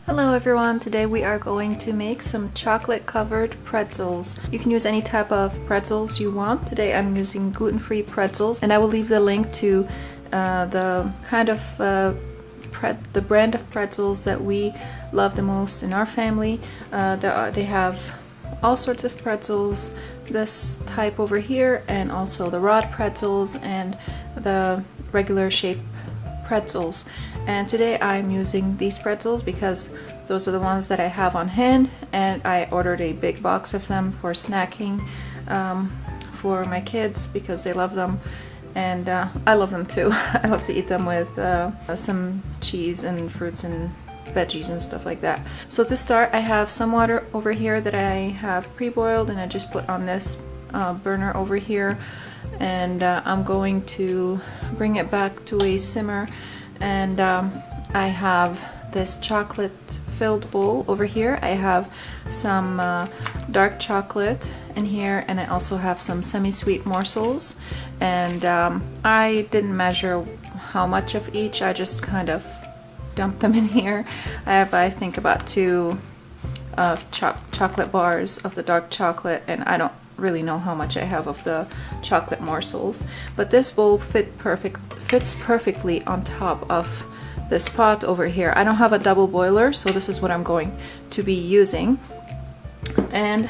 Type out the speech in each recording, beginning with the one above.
Hello everyone, today we are going to make some chocolate covered pretzels. You can use any type of pretzels you want. Today I'm using gluten-free pretzels, and I will leave the link to the kind of the brand of pretzels that we love the most in our family. They have all sorts of pretzels, this type over here, and also the rod pretzels and the regular shape pretzels. And today I'm using these pretzels because those are the ones that I have on hand, and I ordered a big box of them for snacking for my kids because they love them, and I love them too. I love to eat them with some cheese and fruits and veggies and stuff like that. So to start, I have some water over here that I have pre-boiled, and I just put on this burner over here, and I'm going to bring it back to a simmer. And I have this chocolate filled bowl over here. I have some dark chocolate in here, and I also have some semi-sweet morsels, and I didn't measure how much of each. I just kind of dumped them in here. I have, I think, about two chocolate bars of the dark chocolate, and I don't really know how much I have of the chocolate morsels, but this bowl fits perfectly on top of this pot over here. I don't have a double boiler, so this is what I'm going to be using. And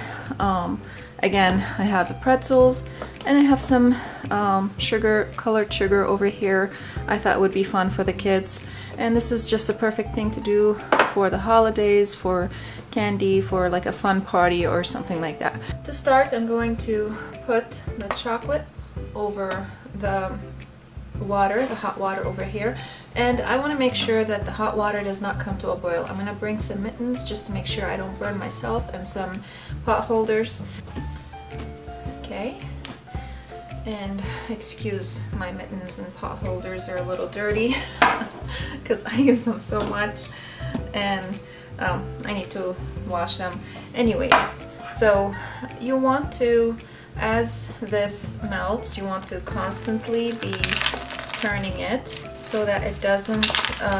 again, I have the pretzels, and I have some colored sugar over here. I thought it would be fun for the kids, and this is just a perfect thing to do for the holidays, for candy, for like a fun party or something like that. To start, I'm going to put the chocolate over the water, the hot water over here, and I want to make sure that the hot water does not come to a boil. I'm going to bring some mittens just to make sure I don't burn myself, and some pot holders. Okay, and excuse my mittens and pot holders, they're a little dirty because I use them so much, and I need to wash them. Anyways, so you want to, as this melts, you want to constantly be turning it so that it doesn't,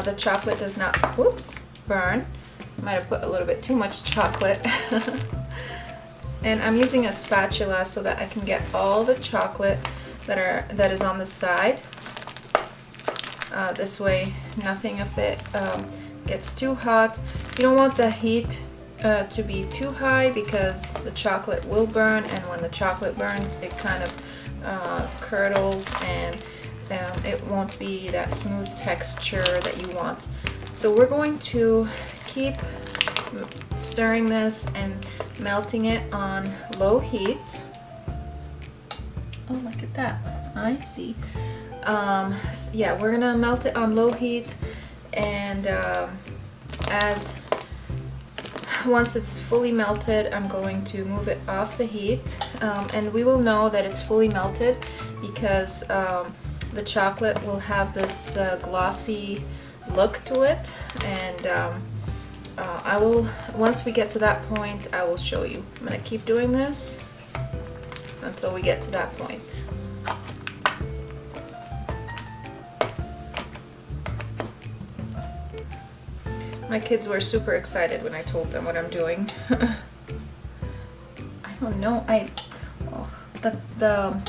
the chocolate does not, whoops, burn. Might have put a little bit too much chocolate. And I'm using a spatula so that I can get all the chocolate that is on the side. This way, nothing of it gets too hot. You don't want the heat to be too high because the chocolate will burn, and when the chocolate burns, it kind of curdles, and it won't be that smooth texture that you want. So we're going to keep stirring this and melting it on low heat. Oh, look at that. I see. Yeah, we're gonna melt it on low heat, and once it's fully melted, I'm going to move it off the heat, and we will know that it's fully melted because the chocolate will have this glossy look to it, and once we get to that point, I will show you. I'm gonna keep doing this until we get to that point. My kids were super excited when I told them what I'm doing. I don't know, the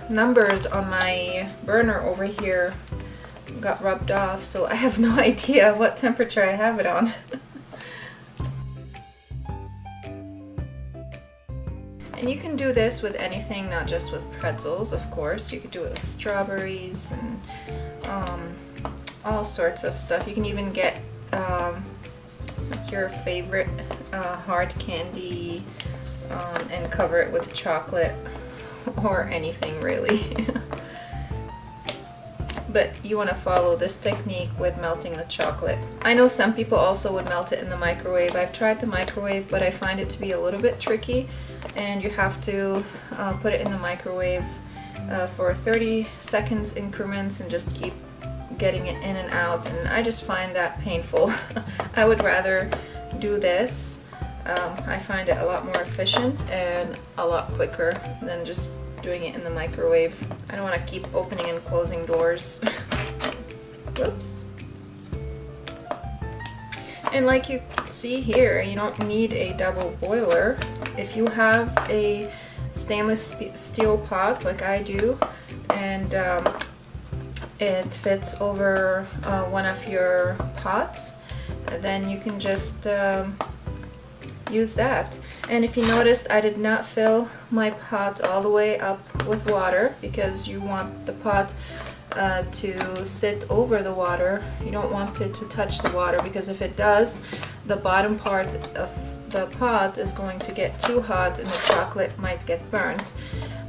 numbers on my burner over here got rubbed off, so I have no idea what temperature I have it on. And you can do this with anything, not just with pretzels, of course. You could do it with strawberries and all sorts of stuff. You can even get like your favorite hard candy and cover it with chocolate or anything really. But you want to follow this technique with melting the chocolate. I know some people also would melt it in the microwave. I've tried the microwave, but I find it to be a little bit tricky, and you have to put it in the microwave for 30 seconds increments and just keep getting it in and out, and I just find that painful. I would rather do this. I find it a lot more efficient and a lot quicker than just doing it in the microwave. I don't want to keep opening and closing doors. Whoops. And like you see here, you don't need a double boiler. If you have a stainless steel pot like I do, and it fits over one of your pots, then you can just use that. And if you noticed, I did not fill my pot all the way up with water, because you want the pot to sit over the water. You don't want it to touch the water, because if it does, the bottom part of the pot is going to get too hot and the chocolate might get burnt.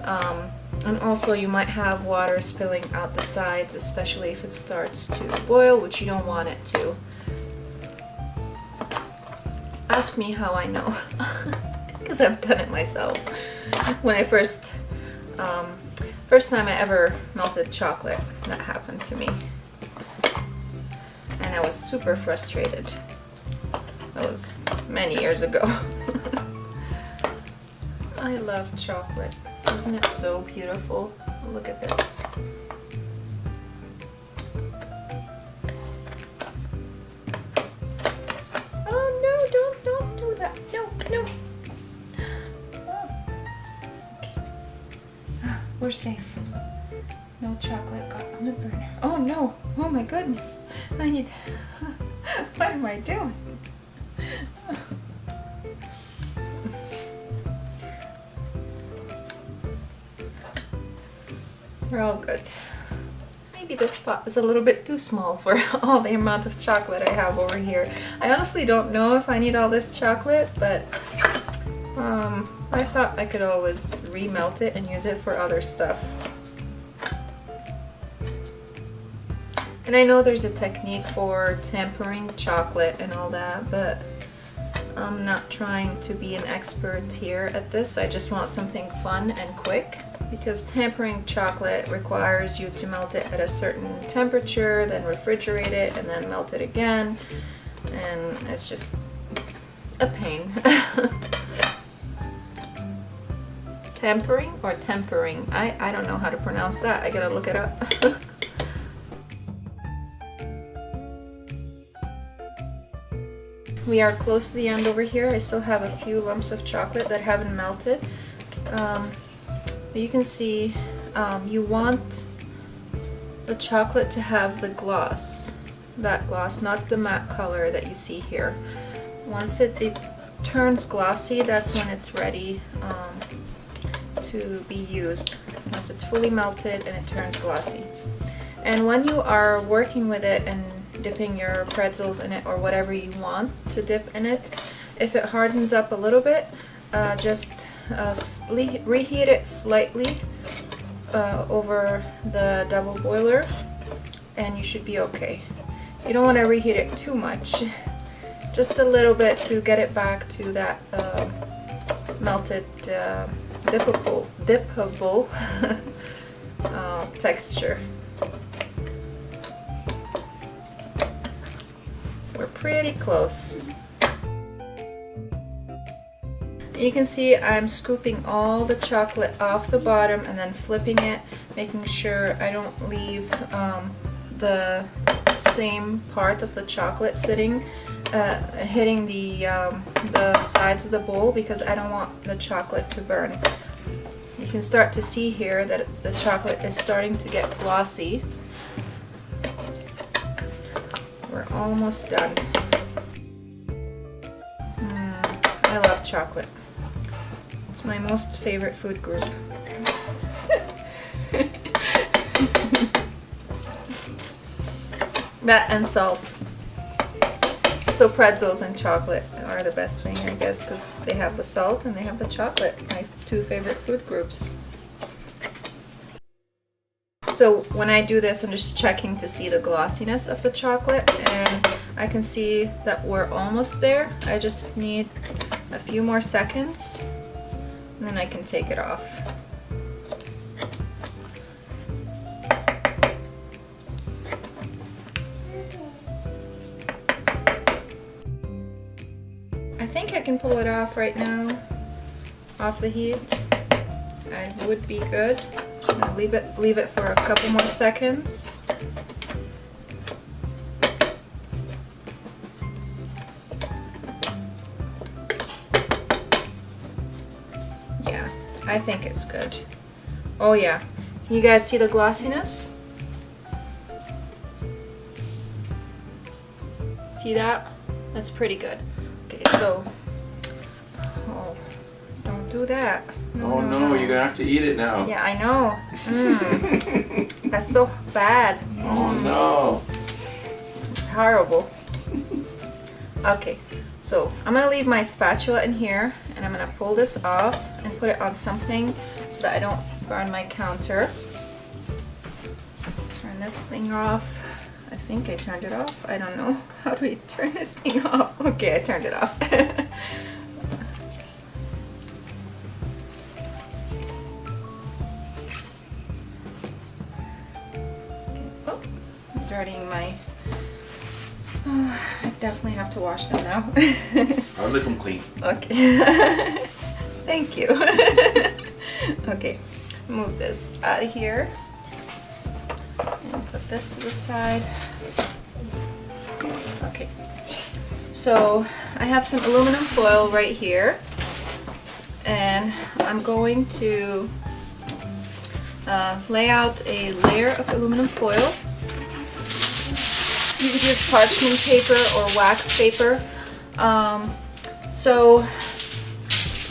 And also you might have water spilling out the sides, especially if it starts to boil, which you don't want it to. Ask me how I know, because I've done it myself. When I first time I ever melted chocolate, that happened to me. And I was super frustrated. That was many years ago. I love chocolate. Isn't it so beautiful? Look at this. Oh no, don't do that. No. Oh. Okay. We're safe. No chocolate got on the burner. Oh no! Oh my goodness! I need... What am I doing? We're all good. Maybe this pot is a little bit too small for all the amount of chocolate I have over here. I honestly don't know if I need all this chocolate, but I thought I could always remelt it and use it for other stuff. And I know there's a technique for tempering chocolate and all that, but I'm not trying to be an expert here at this. I just want something fun and quick, because tempering chocolate requires you to melt it at a certain temperature, then refrigerate it, and then melt it again, and it's just a pain. Tempering or tempering? I don't know how to pronounce that. I gotta look it up. We are close to the end over here. I still have a few lumps of chocolate that haven't melted. You can see you want the chocolate to have the gloss, that gloss, not the matte color that you see here. Once it turns glossy, that's when it's ready to be used, once it's fully melted and it turns glossy. And when you are working with it and dipping your pretzels in it, or whatever you want to dip in it, if it hardens up a little bit, just reheat it slightly over the double boiler and you should be okay. You don't want to reheat it too much, just a little bit to get it back to that melted dippable texture. We're pretty close. You can see I'm scooping all the chocolate off the bottom and then flipping it, making sure I don't leave the same part of the chocolate sitting, hitting the sides of the bowl, because I don't want the chocolate to burn. You can start to see here that the chocolate is starting to get glossy. We're almost done. I love chocolate. It's my most favorite food group. That and salt. So pretzels and chocolate are the best thing, I guess, because they have the salt and they have the chocolate, my two favorite food groups. So when I do this, I'm just checking to see the glossiness of the chocolate, and I can see that we're almost there. I just need a few more seconds, and then I can take it off. I think I can pull it off right now, off the heat. I would be good. Just gonna leave it for a couple more seconds. I think it's good. Oh yeah. Can you guys see the glossiness? See that? That's pretty good. Okay, so... Oh, don't do that. Oh no, you're gonna have to eat it now. Yeah, I know. That's so bad. Oh no. It's horrible. Okay, so I'm gonna leave my spatula in here and I'm gonna pull this off and put it on something so that I don't burn my counter. Turn this thing off. I think I turned it off. I don't know. How do we turn this thing off? Okay, I turned it off. Dirtying my... Oh, I definitely have to wash them now. I'll lick them clean. Okay. Thank you. Okay, move this out of here. And put this to the side. Okay. So I have some aluminum foil right here. And I'm going to lay out a layer of aluminum foil. You could use parchment paper or wax paper. So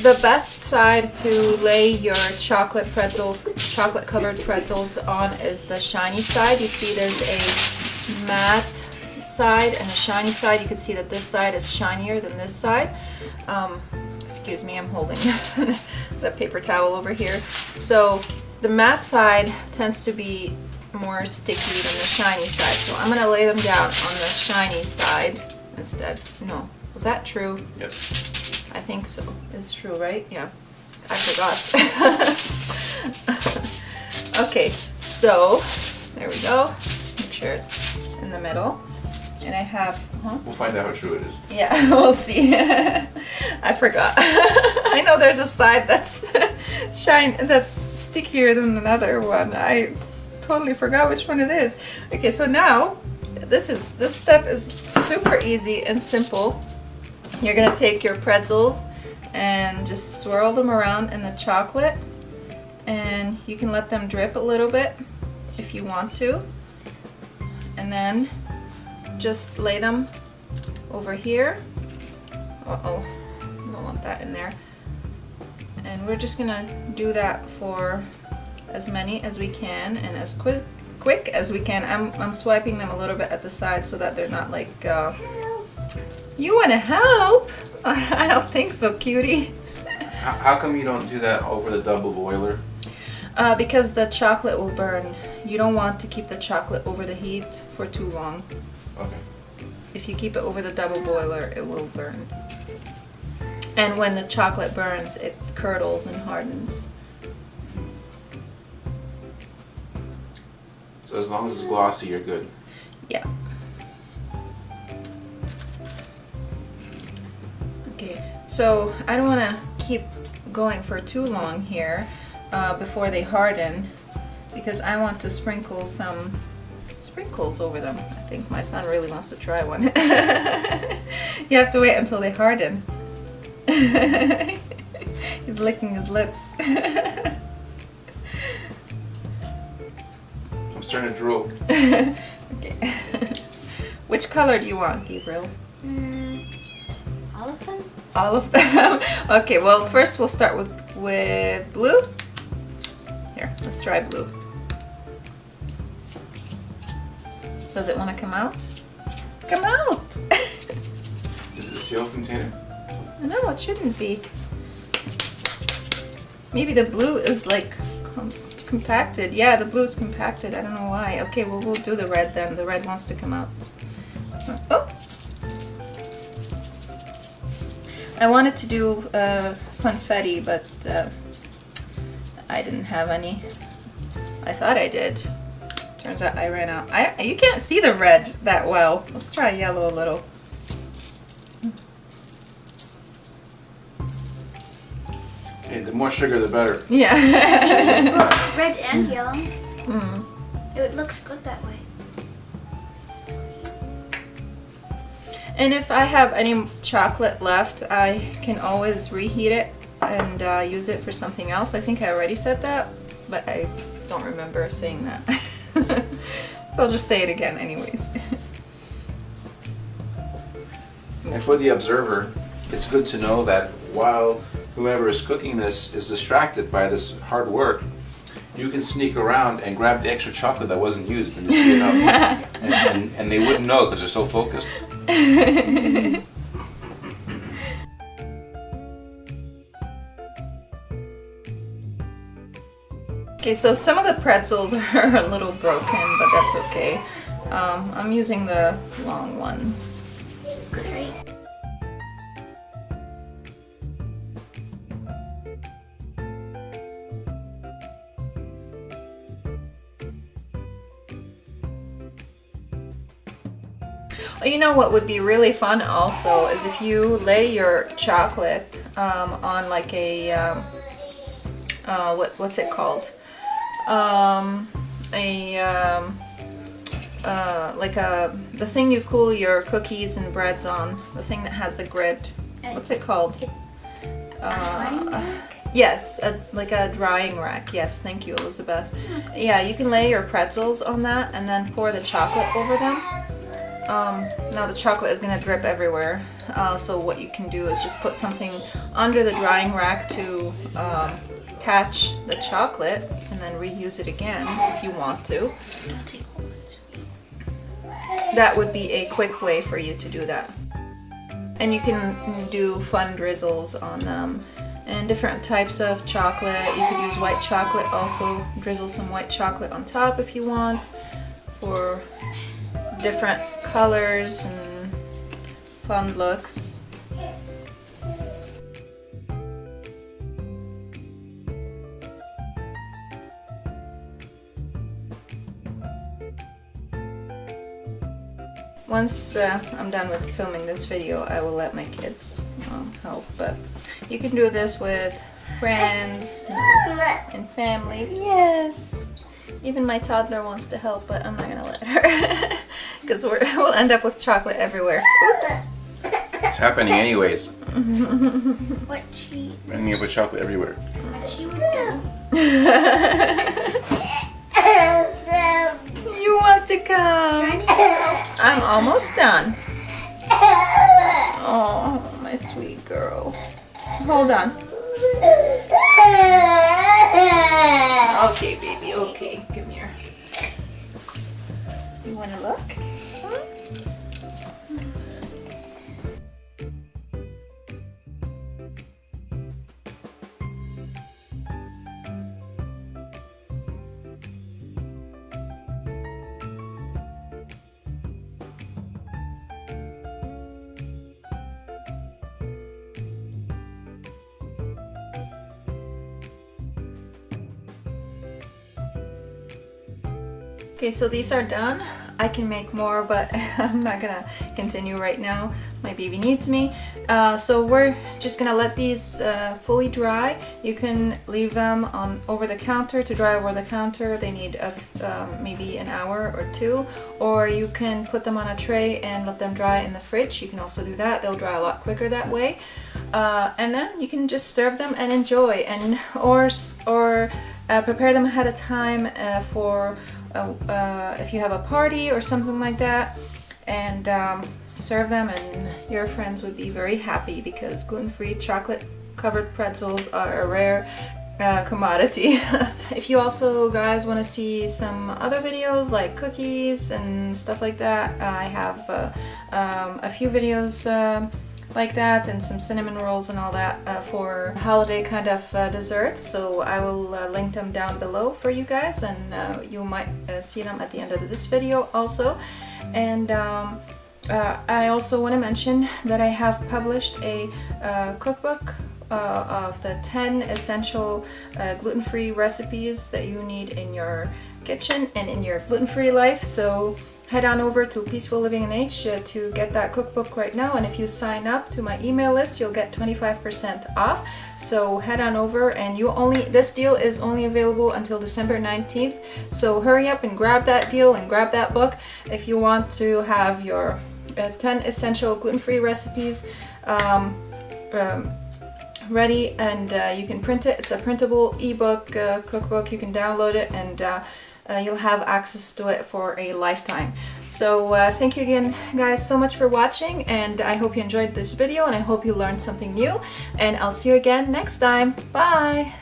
the best side to lay your chocolate pretzels, chocolate covered pretzels on is the shiny side. You see there's a matte side and a shiny side. You can see that this side is shinier than this side. Excuse me, I'm holding the paper towel over here. So the matte side tends to be more sticky than the shiny side. So I'm gonna lay them down on the shiny side instead. No, was that true? Yes. I think so. It's true, right? Yeah. I forgot. Okay, so there we go. Make sure it's in the middle. And I have, We'll find out how true it is. yeah, we'll see. I forgot. I know there's a side that's that's stickier than another one. I totally forgot which one it is. Okay, so now this step is super easy and simple. You're gonna take your pretzels and just swirl them around in the chocolate, and you can let them drip a little bit if you want to, and then just lay them over here. Uh-oh, don't want that in there. And we're just gonna do that for as many as we can and as quick as we can. I'm swiping them a little bit at the side so that they're not like you want to help? I don't think so, cutie. How come you don't do that over the double boiler? Because the chocolate will burn. You don't want to keep the chocolate over the heat for too long. Okay. If you keep it over the double boiler, it will burn. And when the chocolate burns, it curdles and hardens. So as long as it's glossy, you're good. Yeah. Okay, so I don't want to keep going for too long here before they harden, because I want to sprinkle some sprinkles over them. I think my son really wants to try one. You have to wait until they harden. He's licking his lips. I'm starting to drool. Okay. Which color do you want, Gabriel? All of them? All of them? Okay, well first we'll start with blue. Here, let's try blue. Does it want to come out? Come out! Is it a sealed container? No, it shouldn't be. Maybe the blue is like compacted. Yeah, the blue is compacted. I don't know why. Okay, well we'll do the red then. The red wants to come out. Oh! I wanted to do confetti, but I didn't have any. I thought I did. Turns out I ran out. You can't see the red that well. Let's try yellow a little. Hey, the more sugar, the better. Yeah. It's both red and yellow. Mm. It looks good that way. And if I have any chocolate left, I can always reheat it and use it for something else. I think I already said that, but I don't remember saying that. So I'll just say it again anyways. And for the observer, it's good to know that while whoever is cooking this is distracted by this hard work, you can sneak around and grab the extra chocolate that wasn't used and just eat it up. and they wouldn't know because they're so focused. Okay, so some of the pretzels are a little broken, but that's okay. I'm using the long ones. Great. You know what would be really fun also is if you lay your chocolate on like a what's it called? The thing you cool your cookies and breads on, the thing that has the grid. What's it called? Yes, like a drying rack. Yes, thank you, Elizabeth. Yeah, you can lay your pretzels on that and then pour the chocolate over them. Now the chocolate is going to drip everywhere, so what you can do is just put something under the drying rack to catch the chocolate and then reuse it again if you want to. Don't take hold. That would be a quick way for you to do that. And you can do fun drizzles on them and different types of chocolate. You could use white chocolate also, drizzle some white chocolate on top if you want for different colors and fun looks. Once I'm done with filming this video, I will let my kids help, but you can do this with friends and family. Yes! Even my toddler wants to help, but I'm not gonna let her because we'll end up with chocolate everywhere. Oops! It's happening anyways. What she Ending up with chocolate everywhere. would do. You want to come? I'm almost done. Oh, my sweet girl. Hold on. Okay, baby, okay. Come here. You want to look? Huh? Okay, so these are done. I can make more, but I'm not gonna continue right now. My baby needs me. So we're just gonna let these fully dry. You can leave them on over the counter to dry over the counter. They need maybe an hour or two, or you can put them on a tray and let them dry in the fridge. You can also do that. They'll dry a lot quicker that way. And then you can just serve them and enjoy, and or prepare them ahead of time for if you have a party or something like that, and serve them, and your friends would be very happy because gluten-free chocolate covered pretzels are a rare commodity. If you also guys want to see some other videos like cookies and stuff like that, I have a few videos like that, and some cinnamon rolls and all that for holiday kind of desserts, so I will link them down below for you guys, and you might see them at the end of this video also. And I also want to mention that I have published a cookbook of the 10 essential gluten-free recipes that you need in your kitchen and in your gluten-free life. So head on over to Peaceful Living in H to get that cookbook right now, and if you sign up to my email list, you'll get 25% off. So head on over, and this deal is only available until December 19th. So hurry up and grab that deal and grab that book if you want to have your 10 essential gluten-free recipes ready, and you can print it. It's a printable ebook cookbook. You can download it, and you'll have access to it for a lifetime. So thank you again, guys, so much for watching, and I hope you enjoyed this video, and I hope you learned something new, and I'll see you again next time. Bye!